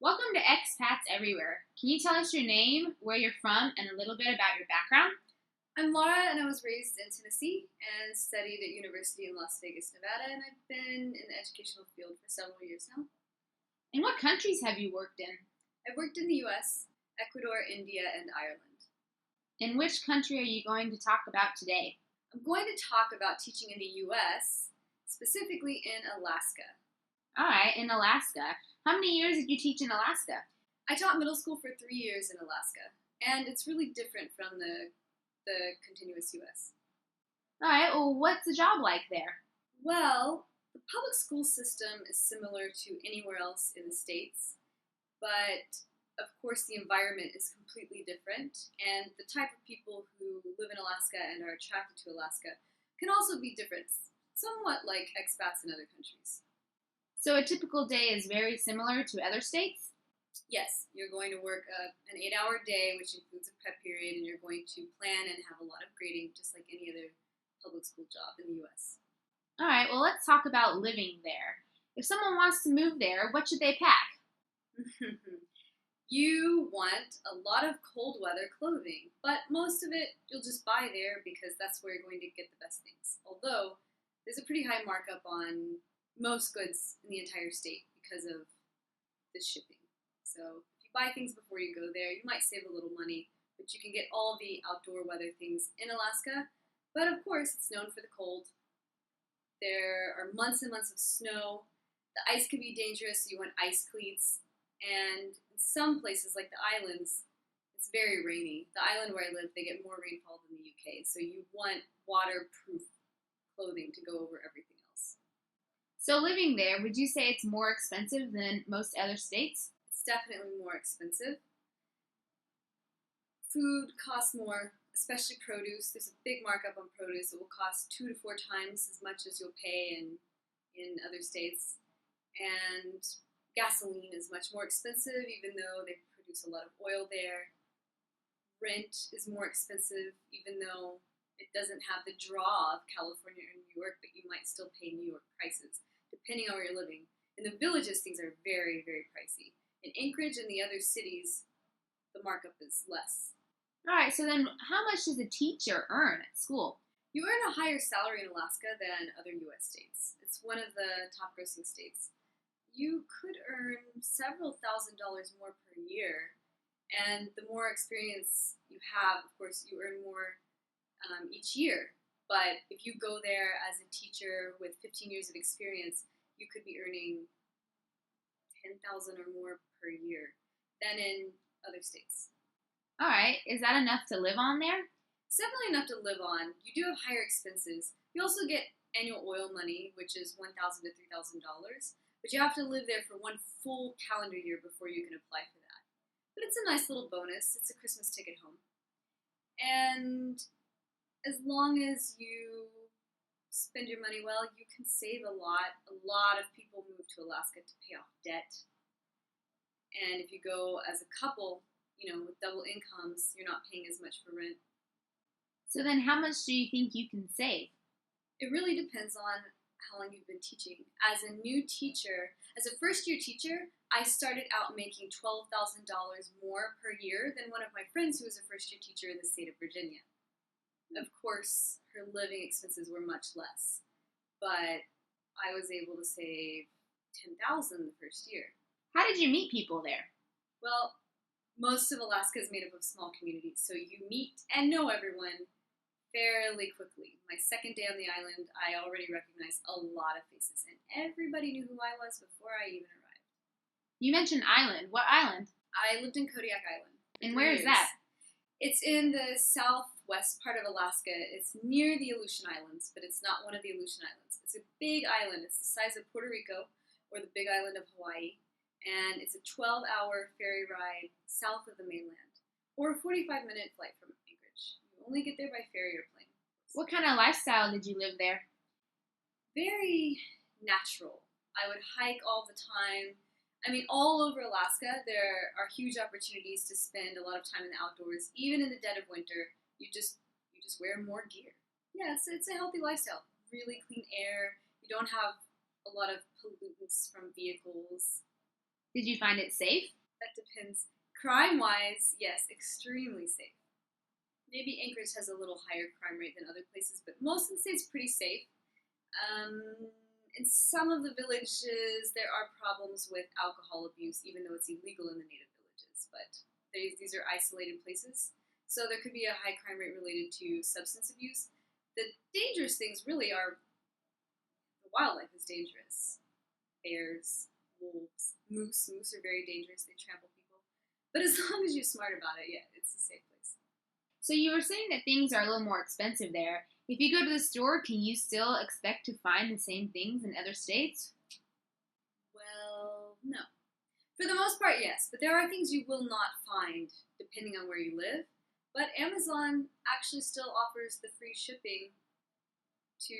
Welcome to Expats Everywhere. Can you tell us your name, where you're from, and a little bit about your background? I'm Laura, and I was raised in Tennessee and studied at University in Las Vegas, Nevada, and I've been in the educational field for several years now. And what countries have you worked in? I've worked in the US, Ecuador, India, and Ireland. And which country are you going to talk about today? I'm going to talk about teaching in the US, specifically in Alaska. All right, in Alaska. How many years did you teach in Alaska? I taught middle school for 3 years in Alaska, and it's really different from the continuous US. All right, well, what's the job like there? Well, the public school system is similar to anywhere else in the States, but of course the environment is completely different, and the type of people who live in Alaska and are attracted to Alaska can also be different, somewhat like expats in other countries. So a typical day is very similar to other states? Yes, you're going to work an 8-hour day, which includes a prep period, and you're going to plan and have a lot of grading, just like any other public school job in the U.S. All right, well, let's talk about living there. If someone wants to move there, what should they pack? You want a lot of cold weather clothing, but most of it you'll just buy there because that's where you're going to get the best things. Although, there's a pretty high markup on most goods in the entire state because of the shipping. So if you buy things before you go there, you might save a little money, but you can get all the outdoor weather things in Alaska. But of course, it's known for the cold. There are months and months of snow. The ice can be dangerous, so you want ice cleats. And in some places, like the islands, it's very rainy. The island where I live, they get more rainfall than the UK, so you want waterproof clothing to go over everything else. So living there, would you say it's more expensive than most other states? It's definitely more expensive. Food costs more, especially produce. There's a big markup on produce. It will cost 2 to 4 times as much as you'll pay in other states. And gasoline is much more expensive, even though they produce a lot of oil there. Rent is more expensive, even though it doesn't have the draw of California or New York, but you might still pay New York prices, depending on where you're living. In the villages, things are very, very pricey. In Anchorage and the other cities, the markup is less. All right, so then how much does a teacher earn at school? You earn a higher salary in Alaska than other U.S. states. It's one of the top grossing states. You could earn several $1,000s more per year, and the more experience you have, of course, you earn more each year. But if you go there as a teacher with 15 years of experience, you could be earning $10,000 or more per year than in other states. All right, is that enough to live on there? It's definitely enough to live on. You do have higher expenses. You also get annual oil money, which is $1,000 to $3,000, but you have to live there for one full calendar year before you can apply for that. But it's a nice little bonus. It's a Christmas ticket home. And as long as you spend your money well, you can save a lot. A lot of people move to Alaska to pay off debt. And if you go as a couple, with double incomes, you're not paying as much for rent. So then how much do you think you can save? It really depends on how long you've been teaching. As a new teacher, as a first-year teacher, I started out making $12,000 more per year than one of my friends who was a first-year teacher in the state of Virginia. Of course, her living expenses were much less, but I was able to save $10,000 the first year. How did you meet people there? Well, most of Alaska is made up of small communities, so you meet and know everyone fairly quickly. My second day on the island, I already recognized a lot of faces, and everybody knew who I was before I even arrived. You mentioned island. What island? I lived in Kodiak Island. And where is that? It's in the southwest part of Alaska. It's near the Aleutian Islands, but it's not one of the Aleutian Islands. It's a big island. It's the size of Puerto Rico, or the big island of Hawaii. And it's a 12-hour ferry ride south of the mainland, or a 45-minute flight from Anchorage. You only get there by ferry or plane. What kind of lifestyle did you live there? Very natural. I would hike all the time. I mean, all over Alaska, there are huge opportunities to spend a lot of time in the outdoors. Even in the dead of winter, you just wear more gear. Yeah, it's a healthy lifestyle. Really clean air. You don't have a lot of pollutants from vehicles. Did you find it safe? That depends. Crime-wise, yes, extremely safe. Maybe Anchorage has a little higher crime rate than other places, but most of the state's pretty safe. Um, in some of the villages, there are problems with alcohol abuse, even though it's illegal in the native villages. But these are isolated places, so there could be a high crime rate related to substance abuse. The dangerous things really are the wildlife is dangerous. Bears, wolves, moose. Moose are very dangerous. They trample people. But as long as you're smart about it, yeah, it's a safe place. So you were saying that things are a little more expensive there. If you go to the store, can you still expect to find the same things in other states? Well, no. For the most part, yes, but there are things you will not find depending on where you live. But Amazon actually still offers the free shipping to,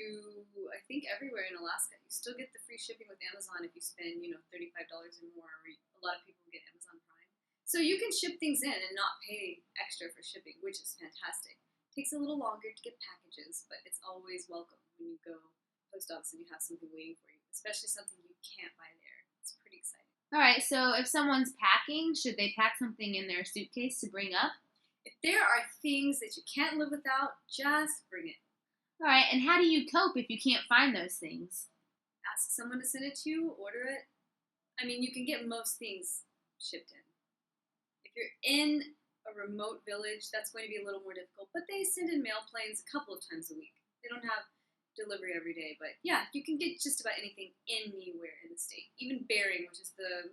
I think, everywhere in Alaska. You still get the free shipping with Amazon if you spend, $35 or more. A lot of people get Amazon Prime. So you can ship things in and not pay extra for shipping, which is fantastic. It takes a little longer to get packages, but it's always welcome when you go post office and you have something waiting for you, especially something you can't buy there. It's pretty exciting. All right, so if someone's packing, should they pack something in their suitcase to bring up? If there are things that you can't live without, just bring it. All right, and how do you cope if you can't find those things? Ask someone to send it to you, order it. I mean, you can get most things shipped in. If you're in a remote village, that's going to be a little more difficult, but they send in mail planes a couple of times a week. They don't have delivery every day, but yeah, you can get just about anything anywhere in the state. Even Bering, which is the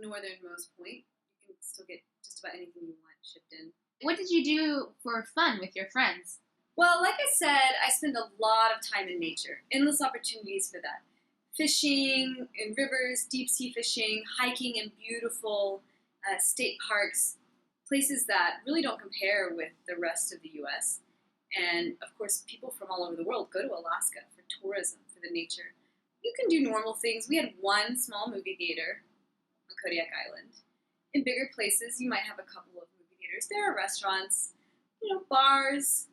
northernmost point, you can still get just about anything you want shipped in. What did you do for fun with your friends? Well, like I said, I spend a lot of time in nature. Endless opportunities for that. Fishing in rivers, deep sea fishing, hiking in beautiful state parks, places that really don't compare with the rest of the U.S. And of course, people from all over the world go to Alaska for tourism, for the nature. You can do normal things. We had one small movie theater on Kodiak Island. In bigger places, you might have a couple of movie theaters. There are restaurants, bars,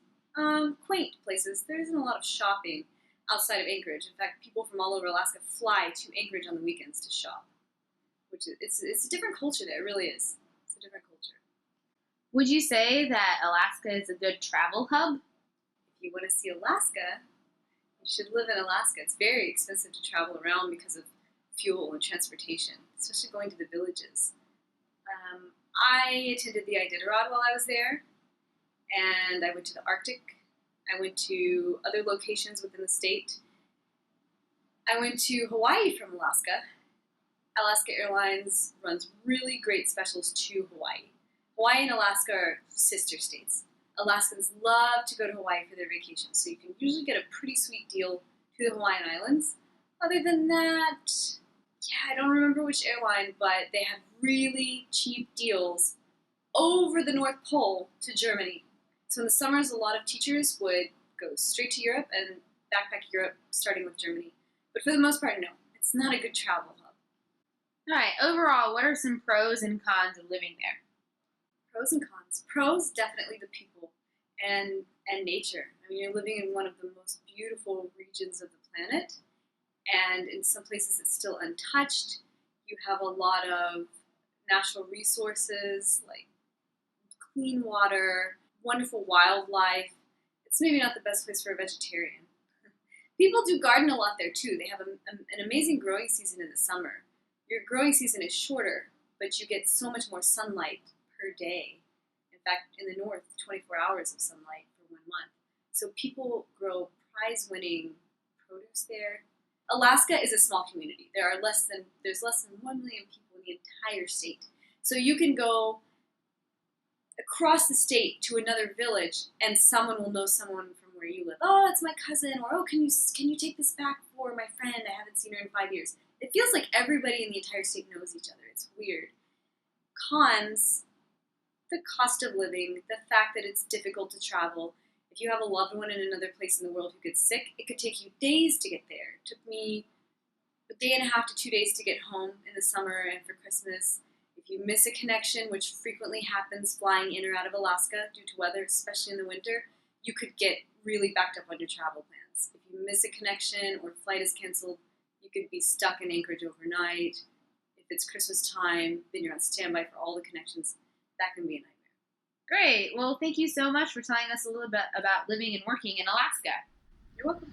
quaint places. There isn't a lot of shopping outside of Anchorage. In fact, people from all over Alaska fly to Anchorage on the weekends to shop, which is it's a different culture there. It really is. It's a different culture. Would you say that Alaska is a good travel hub? If you want to see Alaska, you should live in Alaska. It's very expensive to travel around because of fuel and transportation, especially going to the villages. I attended the Iditarod while I was there, and I went to the Arctic. I went to other locations within the state. I went to Hawaii from Alaska. Alaska Airlines runs really great specials to Hawaii. Hawaii and Alaska are sister states. Alaskans love to go to Hawaii for their vacation, so you can usually get a pretty sweet deal to the Hawaiian Islands. Other than that, I don't remember which airline, but they have really cheap deals over the North Pole to Germany. So in the summers, a lot of teachers would go straight to Europe and backpack Europe, starting with Germany. But for the most part, no, it's not a good travel hub. All right, overall, what are some pros and cons of living there? Pros and cons. Pros, definitely the people and nature. I mean, you're living in one of the most beautiful regions of the planet, and in some places it's still untouched. You have a lot of natural resources like clean water, wonderful wildlife. It's maybe not the best place for a vegetarian. People do garden a lot there too. They have an amazing growing season in the summer. Your growing season is shorter, but you get so much more sunlight per day. In fact, in the north, 24 hours of sunlight for 1 month. So people grow prize-winning produce there. Alaska is a small community. There's less than 1 million people in the entire state. So you can go across the state to another village, and someone will know someone from where you live. Oh, it's my cousin, or oh, can you take this back for my friend? I haven't seen her in 5 years. It feels like everybody in the entire state knows each other. It's weird. Cons: the cost of living, the fact that it's difficult to travel. If you have a loved one in another place in the world who gets sick, it could take you days to get there. It took me a day and a half to 2 days to get home in the summer and for Christmas. If you miss a connection, which frequently happens flying in or out of Alaska due to weather, especially in the winter, you could get really backed up on your travel plans. If you miss a connection or flight is canceled, you could be stuck in Anchorage overnight. it's Christmas time, then you're on standby for all the connections. That can be a nightmare. Great. Well, thank you so much for telling us a little bit about living and working in Alaska. You're welcome.